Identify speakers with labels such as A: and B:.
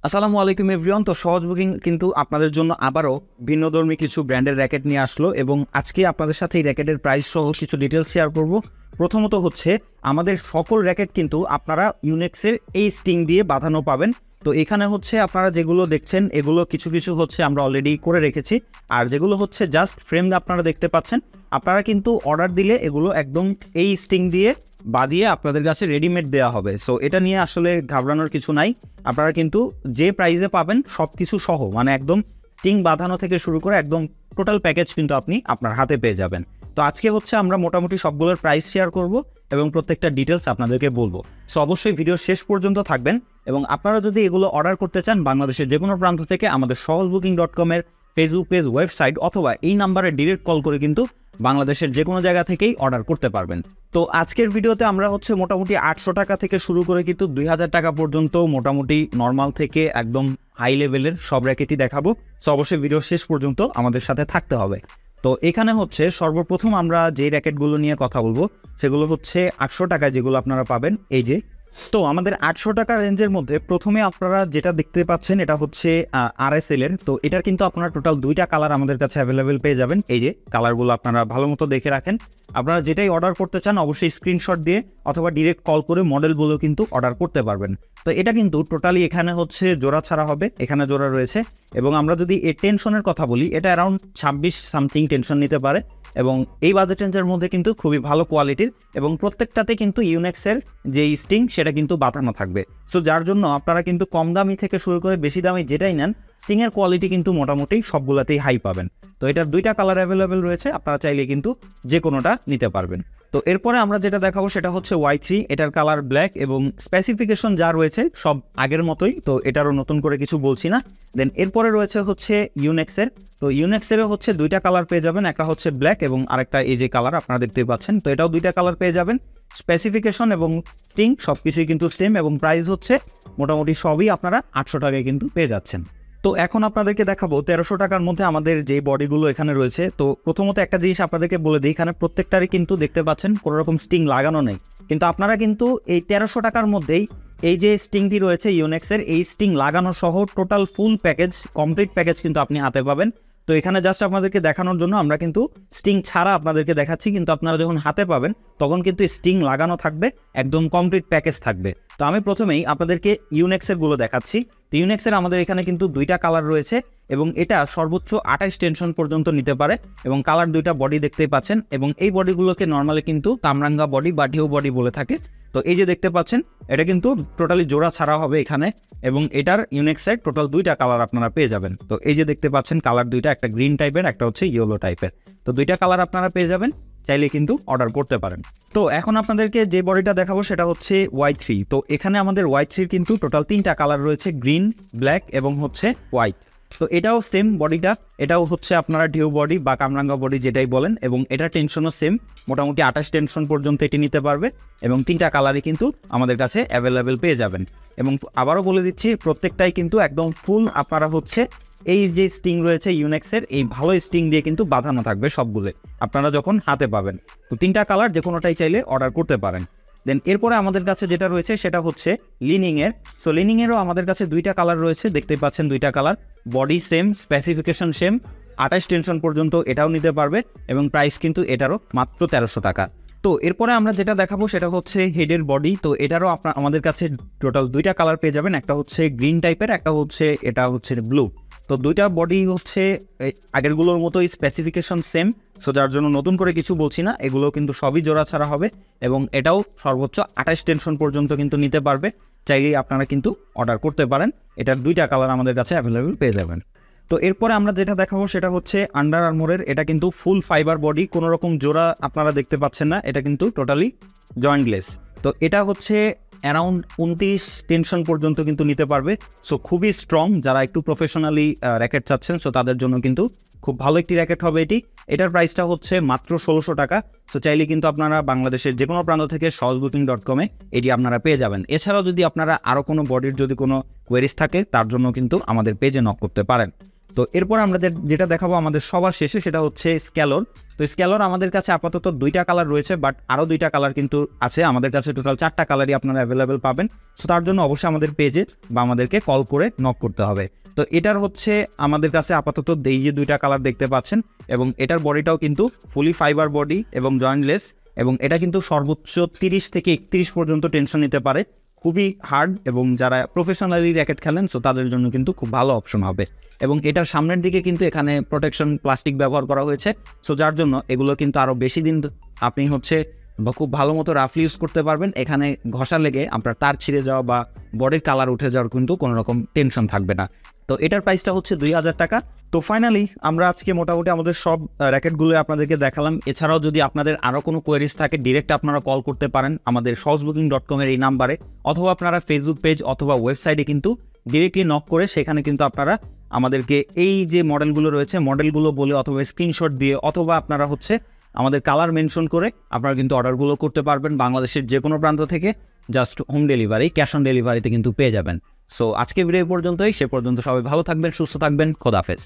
A: আসসালামু আলাইকুম এভরিওয়ান। তো সহজ বুকিং কিন্তু আপনাদের জন্য আবারও ভিন্নধর্মী কিছু ব্র্যান্ডের র্যাকেট নিয়ে আসলো এবং আজকে আপনাদের সাথে এই র্যাকেটের প্রাইস সহ কিছু ডিটেলস শেয়ার করব। প্রথমত হচ্ছে আমাদের সকল র্যাকেট কিন্তু আপনারা ইউনেক্সের এই স্টিং দিয়ে বাঁধানো পাবেন। তো এখানে হচ্ছে আপনারা যেগুলো দেখছেন এগুলো কিছু কিছু হচ্ছে আমরা অলরেডি করে রেখেছি, আর যেগুলো হচ্ছে জাস্ট ফ্রেম আপনারা দেখতে পাচ্ছেন, আপনারা কিন্তু অর্ডার দিলে এগুলো একদম এই স্টিং দিয়ে বাঁধিয়ে আপনাদের কাছে রেডিমেড দেওয়া হবে। সো এটা নিয়ে আসলে ঘাবড়ানোর কিছু নাই। আপনারা কিন্তু যে প্রাইসে পাবেন সব কিছু সহ, মানে একদম স্টিং বাঁধানো থেকে শুরু করে একদম টোটাল প্যাকেজ কিন্তু আপনি আপনার হাতে পেয়ে যাবেন। তো আজকে হচ্ছে আমরা মোটামুটি সবগুলোর প্রাইস শেয়ার করব এবং প্রত্যেকটা ডিটেলস আপনাদেরকে বলবো। সো অবশ্যই ভিডিও শেষ পর্যন্ত থাকবেন এবং আপনারা যদি এগুলো অর্ডার করতে চান বাংলাদেশের যে কোনো প্রান্ত থেকে আমাদের সহজবুকিং.com-এর ফেসবুক পেজ, ওয়েবসাইট অথবা এই নাম্বারে ডিরেক্ট কল করে কিন্তু বাংলাদেশের যে কোনো জায়গা থেকেই অর্ডার করতে পারবেন। তো আজকের ভিডিওতে আমরা হচ্ছে মোটামুটি 800 টাকা থেকে শুরু করে কিন্তু 2000 টাকা পর্যন্ত মোটামুটি নর্মাল থেকে একদম হাই লেভেলের সব র্যাকেটই দেখাবো। সো অবশ্যই ভিডিও শেষ পর্যন্ত আমাদের সাথে থাকতে হবে। তো এখানে হচ্ছে সর্বপ্রথম আমরা যে র্যাকেটগুলো নিয়ে কথা বলবো সেগুলো হচ্ছে 800 টাকায় যেগুলো আপনারা পাবেন। এই যে, তো আমাদের 800 টাকা রেঞ্জের মধ্যে প্রথমে আপনারা যেটা দেখতে পাচ্ছেন এটা হচ্ছে RSL এর। তো এটার কিন্তু আপনারা টোটাল 2টা কালার আমাদের কাছে অ্যাভেলেবেল পেয়ে যাবেন। এই যে কালারগুলো আপনারা ভালো মতো দেখে রাখেন। আপনারা যেটাই অর্ডার করতে চান অবশ্যই স্ক্রিনশট দিয়ে অথবা ডিরেক্ট কল করে মডেলগুলো কিন্তু অর্ডার করতে পারবেন। তো এটা কিন্তু টোটালি এখানে হচ্ছে জোড়া ছাড়া হবে, এখানে জোড়া রয়েছে। এবং আমরা যদি এর টেনশনের কথা বলি, এটা অ্যারাউন্ড 26 সামথিং টেনশন নিতে পারে এবং এই বাজেট রেঞ্জের মধ্যে কিন্তু খুবই ভালো কোয়ালিটির এবং প্রত্যেকটাতে কিন্তু ইউনেক্সের যে স্টিং সেটা কিন্তু বাঁধানো থাকবে। সো যার জন্য আপনারা কিন্তু কম দামি থেকে শুরু করে বেশি দামি যেটাই নেন, স্টিংয়ের কোয়ালিটি কিন্তু মোটামুটি সবগুলোতেই হাই পাবেন। তো এটার 2টা কালার অ্যাভেলেবেল রয়েছে, আপনারা চাইলে কিন্তু যে কোনোটা নিতে পারবেন। তো এরপরে আমরা যেটা দেখাবো সেটা হচ্ছে Y3। এটার কালার ব্ল্যাক এবং স্পেসিফিকেশন যা রয়েছে সব আগের মতোই, তো এটারও নতুন করে কিছু বলছি না। দেন এরপরে রয়েছে হচ্ছে ইউনেক্সের। তো ইউনেক্সেরও হচ্ছে 2টা কালার পেয়ে যাবেন, একটা হচ্ছে ব্ল্যাক এবং আরেকটা এই যে কালার আপনারা দেখতে পাচ্ছেন। তো এটাও 2টা কালার পেয়ে যাবেন। স্পেসিফিকেশন এবং স্টিং সব কিছুই কিন্তু সেম এবং প্রাইস হচ্ছে মোটামুটি সবই আপনারা 800 টাকায় কিন্তু পেয়ে যাচ্ছেন। তো এখন আপনাদেরকে দেখাবো 1300 টাকার মধ্যে আমাদের যে বডিগুলো এখানে রয়েছে। তো প্রথমত একটা জিনিস আপনাদেরকে বলে দিই, এখানে প্রত্যেকটারই কিন্তু দেখতে পাচ্ছেন কোনো রকম স্টিং লাগানো নেই, কিন্তু আপনারা কিন্তু এই 1300 টাকার মধ্যেই এই যে স্টিংটি রয়েছে ইউনেক্সের, এই স্টিং লাগানো সহ total full package, complete package কিন্তু আপনি হাতে পাবেন। তো এখানে জাস্ট আপনাদেরকে দেখানোর জন্য আমরা কিন্তু স্টিং ছাড়া আপনাদেরকে দেখাচ্ছি, কিন্তু আপনারা যখন হাতে পাবেন তখন কিন্তু স্টিং লাগানো থাকবে, একদম কমপ্লিট প্যাকেজ থাকবে। তো আমি প্রথমেই আপনাদেরকে ইউনেক্সেরগুলো দেখাচ্ছি। তো ইউনেক্সের আমাদের এখানে কিন্তু 2টা কালার রয়েছে এবং এটা সর্বোচ্চ 28 টেনশন পর্যন্ত নিতে পারে এবং কালার 2টা বডি দেখতেই পাচ্ছেন এবং এই বডিগুলোকে নর্মালি কিন্তু কামরাঙ্গা বডি বা ঢেউ বডি বলে থাকে। তো এই যে দেখতে পাচ্ছেন এটা কিন্তু টোটালি জোড়া ছাড়া হবে এখানে এবং এটার ইউনেক্সের টোটাল 2টা কালার আপনারা পেয়ে যাবেন। তো এই যে দেখতে পাচ্ছেন কালার 2টা, একটা গ্রিন টাইপের একটা হচ্ছে ইয়েলো টাইপের। তো 2টা কালার আপনারা পেয়ে যাবেন, চাইলে কিন্তু অর্ডার করতে পারেন। তো এখন আপনাদেরকে যে বডিটা দেখাবো সেটা হচ্ছে Y3। তো এখানে আমাদের Y3 কিন্তু টোটাল 3টা কালার রয়েছে, গ্রিন, ব্ল্যাক এবং হচ্ছে হোয়াইট। তো এটাও সেম বডিটা, এটাও হচ্ছে আপনারা ঢেউ বডি বা কামরাঙ্গা বডি যেটাই বলেন এবং এটার টেনশনও সেম, মোটামুটি 28 টেনশন পর্যন্ত এটি নিতে পারবে এবং 3টা কালারই কিন্তু আমাদের কাছে অ্যাভেলেবেল পেয়ে যাবেন। এবং আবারও বলে দিচ্ছি প্রত্যেকটাই কিন্তু একদম ফুল আপনারা হচ্ছে এই যে স্টিং রয়েছে ইউনেক্সের, এই ভালো স্টিং দিয়ে কিন্তু বাঁধানো থাকবে সবগুলো আপনারা যখন হাতে পাবেন। তো 3টা কালার যে কোনোটাই চাইলে অর্ডার করতে পারেন। দেন এরপরে আমাদের কাছে যেটা রয়েছে সেটা হচ্ছে লিনিংয়ের। সো লিনিংয়েরও আমাদের কাছে 2টা কালার রয়েছে, দেখতেই পাচ্ছেন 2টা colour, body same, specification same, 28 tension পর্যন্ত এটাও নিতে পারবে এবং প্রাইস কিন্তু এটারও মাত্র 1300 টাকা। তো এরপরে আমরা যেটা দেখাবো সেটা হচ্ছে হেডের বডি। তো এটারও আমাদের কাছে টোটাল 2টা কালার পেয়ে যাবেন, একটা হচ্ছে গ্রিন টাইপের, একটা হচ্ছে এটা হচ্ছে ব্লু। তো 2টা বডি হচ্ছে আগেরগুলোর মতোই, স্পেসিফিকেশন সেম। সো যার জন্য নতুন করে কিছু বলছি না, এগুলো কিন্তু সবই জোড়া ছাড়া হবে এবং এটাও সর্বোচ্চ 28 টেনশন পর্যন্ত কিন্তু নিতে পারবে, চাইলেই আপনারা কিন্তু অর্ডার করতে পারেন। এটার 2টা কালার আমাদের কাছে অ্যাভেলেবেল পেয়ে যাবেন। তো এরপরে আমরা যেটা দেখাবো সেটা হচ্ছে আন্ডার আর্মোরের। এটা কিন্তু ফুল ফাইবার বডি, কোনো রকম জোড়া আপনারা দেখতে পাচ্ছেন না, এটা কিন্তু টোটালি জয়েন্টলেস। তো এটা হচ্ছে অ্যারাউন্ড 29 টেনশন পর্যন্ত কিন্তু নিতে পারবে। সো খুবই স্ট্রং, যারা একটু প্রফেশনালি র্যাকেট চাচ্ছেন সো তাদের জন্য কিন্তু খুব ভালো একটি র্যাকেট হবে এটি। এটার প্রাইসটা হচ্ছে মাত্র 1600 টাকা। সো চাইলে কিন্তু আপনারা বাংলাদেশের যে কোনো প্রান্ত থেকে সহজবুকিং.com-এ এটি আপনারা পেয়ে যাবেন। এছাড়াও যদি আপনারা আরও কোনো বডির যদি কোনো কোয়েরিজ থাকে তার জন্য কিন্তু আমাদের পেজে নক করতে পারেন। তো এরপর আমরা যেটা দেখাবো আমাদের সবার শেষে সেটা হচ্ছে স্ক্যালোর। তো তো স্কেলর আমাদের কাছে আপাতত 2টা কালার রয়েছে, বাট আরও 2টা কালার কিন্তু আছে আমাদের কাছে। টোটাল 4টা কালারই আপনারা অ্যাভেলেবেল পাবেন। সো তার জন্য অবশ্যই আমাদের পেজে বা আমাদেরকে কল করে নক করতে হবে। তো এটার হচ্ছে আমাদের কাছে আপাতত এই যে 2টা কালার দেখতে পাচ্ছেন, এবং এটার বডিটাও কিন্তু ফুলি ফাইবার বডি এবং জয়েন্টলেস, এবং এটা কিন্তু সর্বোচ্চ 30 থেকে 31 পর্যন্ত টেনশন নিতে পারে। খুবই হার্ড, এবং যারা প্রফেশনালি র্যাকেট খেলেন সো তাদের জন্য কিন্তু খুব ভালো অপশন হবে। এবং এটার সামনের দিকে কিন্তু এখানে প্রোটেকশন প্লাস্টিক ব্যবহার করা হয়েছে, সো যার জন্য এগুলো কিন্তু আরও বেশি দিন আপনি হচ্ছে বা খুব ভালো মতো রাফলি ইউজ করতে পারবেন। এখানে ঘষা লেগে আপনার তার ছিঁড়ে যাওয়া বা বডির কালার উঠে যাওয়ার কিন্তু কোনো রকম টেনশন থাকবে না। তো এটার প্রাইসটা হচ্ছে 2000 টাকা। তো ফাইনালি আমরা আজকে মোটামুটি আমাদের সব র্যাকেটগুলো আপনাদেরকে দেখালাম। এছাড়াও যদি আপনাদের আরও কোনো কোয়েরিজ থাকে ডিরেক্ট আপনারা কল করতে পারেন আমাদের সহজবুকিং.com এই নাম্বারে, অথবা আপনারা ফেসবুক পেজ অথবা ওয়েবসাইটে কিন্তু ডিরেক্টলি নক করে সেখানে কিন্তু আপনারা আমাদেরকে এই যে মডেলগুলো রয়েছে মডেলগুলো বলে অথবা স্ক্রিনশট দিয়ে অথবা আপনারা হচ্ছে আমাদের কালার মেনশন করে আপনারা কিন্তু অর্ডারগুলো করতে পারবেন বাংলাদেশের যে কোনো প্রান্ত থেকে। Just home delivery, cash on ডেলিভারিতে কিন্তু পেয়ে যাবেন। সো আজকে ভিডিও পর্যন্তই, সে পর্যন্ত সবাই ভালো থাকবেন, সুস্থ থাকবেন, খোদাহাফেজ।